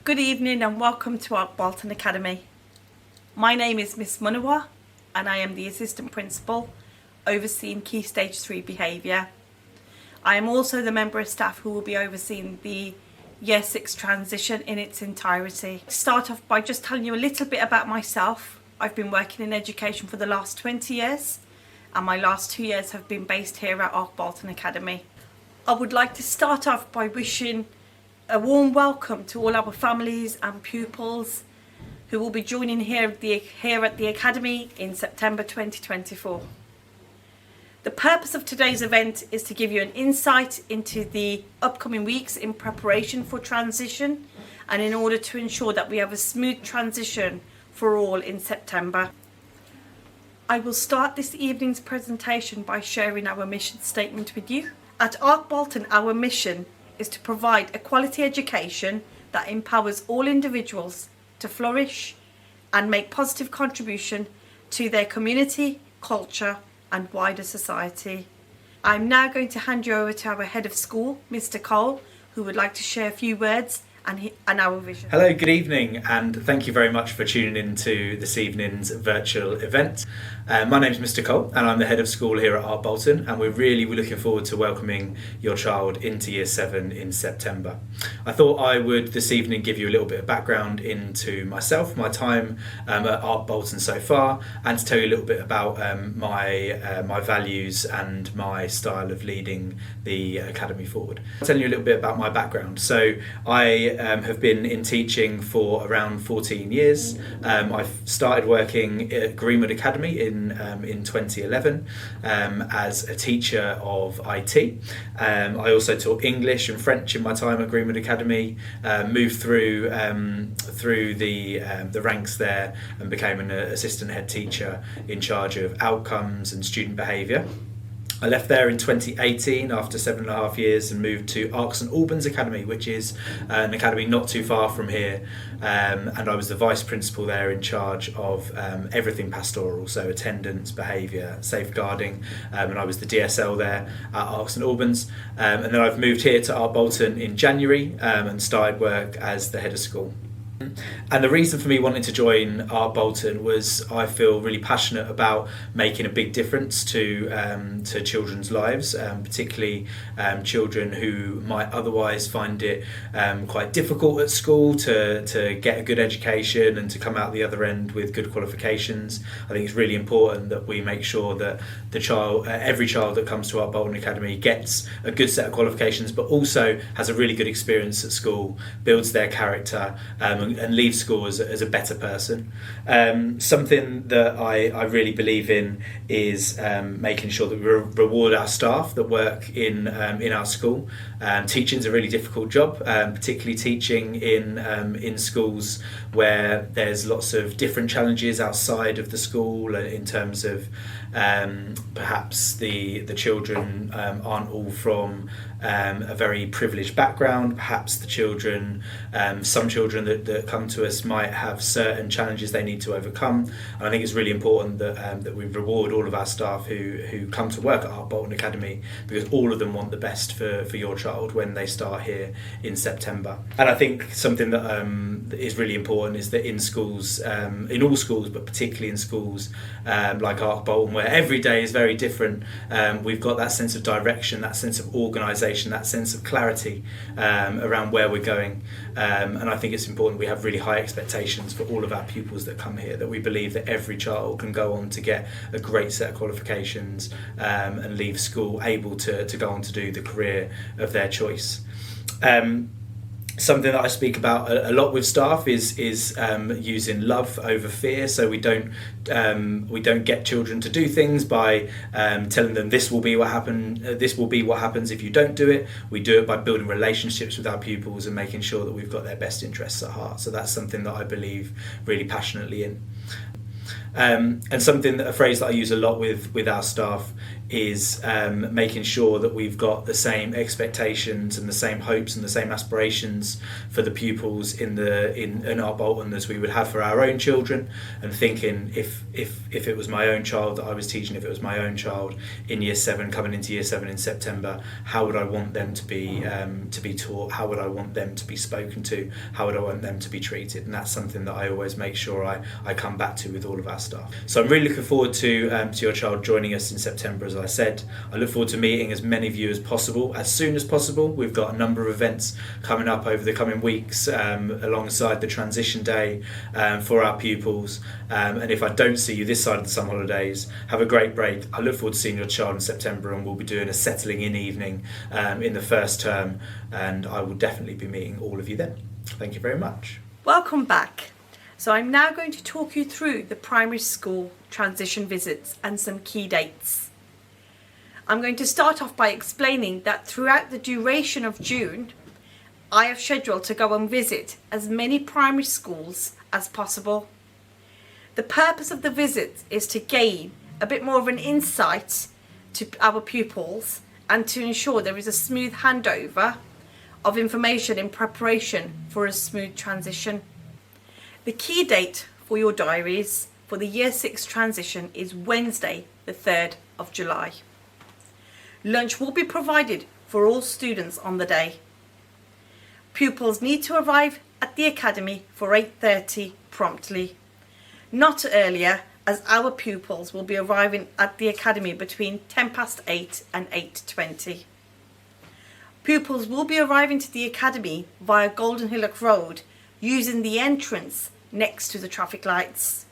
Good evening and welcome to Ark Boulton Academy. My name is Miss Munawa and I am the Assistant Principal overseeing Key Stage 3 behaviour. I am also the member of staff who will be overseeing the Year 6 transition in its entirety. Start off by just telling you a little bit about myself. I've been working in education for the last 20 years and my last 2 years have been based here at Ark Boulton Academy. I would like to start off by wishing a warm welcome to all our families and pupils who will be joining here at the Academy in September 2024. The purpose of today's event is to give you an insight into the upcoming weeks in preparation for transition and in order to ensure that we have a smooth transition for all in September. I will start this evening's presentation by sharing our mission statement with you. At Ark Boulton, our mission is to provide a quality education that empowers all individuals to flourish and make positive contribution to their community, culture and wider society. I'm now going to hand you over to our head of school, Mr. Cole, who would like to share a few words and our vision. Hello, good evening, and thank you very much for tuning in to this evening's virtual event. My name is Mr. Cole and I'm the head of school here at Ark Boulton, and we're looking forward to welcoming your child into Year 7 in September. I thought I would this evening give you a little bit of background into myself, my time at Ark Boulton so far, and to tell you a little bit about my values and my style of leading the Academy forward. I'll tell you a little bit about my background. So I have been in teaching for around 14 years. I've started working at Greenwood Academy in 2011 as a teacher of IT. I also taught English and French in my time at Greenwood Academy, moved through the ranks there and became an assistant head teacher in charge of outcomes and student behaviour. I left there in 2018 after 7.5 years and moved to Ark St Albans Academy, which is an academy not too far from here, and I was the vice principal there in charge of everything pastoral, so attendance, behaviour, safeguarding, and I was the DSL there at Ark St Albans, and then I've moved here to Ark Boulton in January and started work as the head of school. And the reason for me wanting to join Ark Boulton was I feel really passionate about making a big difference to children's lives, particularly children who might otherwise find it quite difficult at school to get a good education and to come out the other end with good qualifications. I think it's really important that we make sure that every child that comes to Ark Boulton Academy gets a good set of qualifications, but also has a really good experience at school, builds their character, and leave school as a better person. Something that I really believe in is making sure that we reward our staff that work in our school. Teaching is a really difficult job, particularly teaching in schools where there's lots of different challenges outside of the school in terms of perhaps the children aren't all from a very privileged background. Perhaps the children, some children that come to us might have certain challenges they need to overcome. And I think it's really important that we reward all of our staff who come to work at Ark Boulton Academy, because all of them want the best for your child when they start here in September. And I think something that is really important is that in schools, in all schools, but particularly in schools like Ark Boulton, where every day is very different, we've got that sense of direction, that sense of organisation, that sense of clarity around where we're going, and I think it's important we have really high expectations for all of our pupils that come here, that we believe that every child can go on to get a great set of qualifications and leave school able to go on to do the career of their choice. Something that I speak about a lot with staff is using love over fear. So we don't get children to do things by telling them this will be what happens if you don't do it. We do it by building relationships with our pupils and making sure that we've got their best interests at heart. So that's something that I believe really passionately in. And a phrase that I use a lot with our staff is making sure that we've got the same expectations and the same hopes and the same aspirations for the pupils in Ark Boulton as we would have for our own children, and thinking if it was my own child that I was teaching, if it was my own child in year 7 coming into year 7 in September, how would I want them to be taught, how would I want them to be spoken to, how would I want them to be treated? And that's something that I always make sure I come back to with all of our staff. So I'm really looking forward to your child joining us in September. As I said, I look forward to meeting as many of you as possible, as soon as possible. We've got a number of events coming up over the coming weeks alongside the transition day for our pupils. And if I don't see you this side of the summer holidays, have a great break. I look forward to seeing your child in September, and we'll be doing a settling in evening in the first term, and I will definitely be meeting all of you then. Thank you very much. Welcome back. So I'm now going to talk you through the primary school transition visits and some key dates. I'm going to start off by explaining that throughout the duration of June, I have scheduled to go and visit as many primary schools as possible. The purpose of the visit is to gain a bit more of an insight to our pupils and to ensure there is a smooth handover of information in preparation for a smooth transition. The key date for your diaries for the Year 6 transition is Wednesday, the 3rd of July. Lunch will be provided for all students on the day. Pupils need to arrive at the academy for 8:30 promptly, not earlier, as our pupils will be arriving at the academy between 8:10 and 8:20. Pupils will be arriving to the academy via Golden Hillock Road using the entrance next to the traffic lights.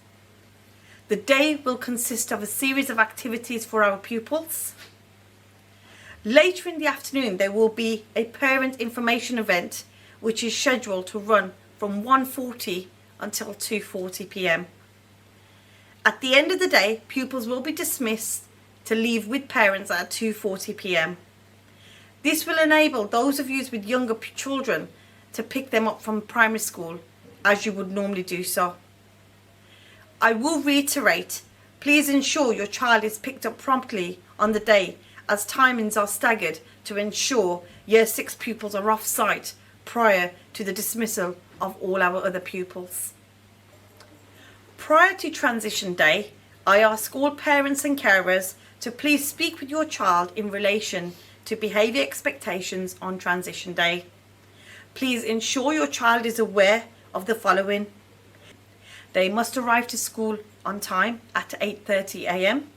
The day will consist of a series of activities for our pupils. Later in the afternoon there will be a parent information event which is scheduled to run from 1:40 until 2:40 p.m. At the end of the day, pupils will be dismissed to leave with parents at 2:40 p.m. This will enable those of you with younger children to pick them up from primary school as you would normally do so. I will reiterate, please ensure your child is picked up promptly on the day, as timings are staggered to ensure Year 6 pupils are off site prior to the dismissal of all our other pupils. Prior to transition day, I ask all parents and carers to please speak with your child in relation to behaviour expectations on transition day. Please ensure your child is aware of the following. They must arrive to school on time at 8:30 a.m.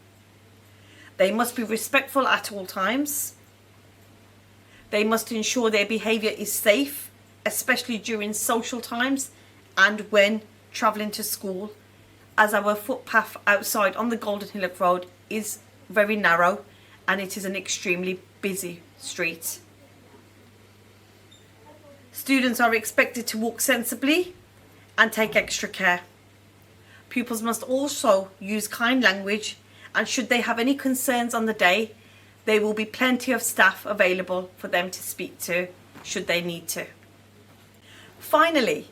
They must be respectful at all times. They must ensure their behaviour is safe, especially during social times and when travelling to school, as our footpath outside on the Golden Hillock Road is very narrow and it is an extremely busy street. Students are expected to walk sensibly and take extra care. Pupils must also use kind language, and should they have any concerns on the day, there will be plenty of staff available for them to speak to should they need to. Finally,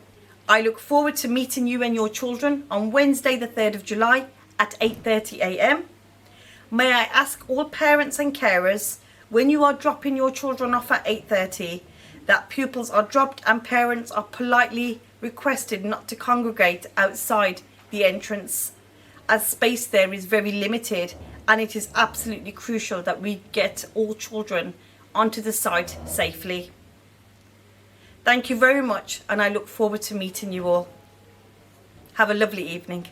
I look forward to meeting you and your children on Wednesday the 3rd of July at 8:30 a.m. May I ask all parents and carers, when you are dropping your children off at 8:30, that pupils are dropped and parents are politely requested not to congregate outside the entrance, as space there is very limited and it is absolutely crucial that we get all children onto the site safely. Thank you very much, and I look forward to meeting you all. Have a lovely evening.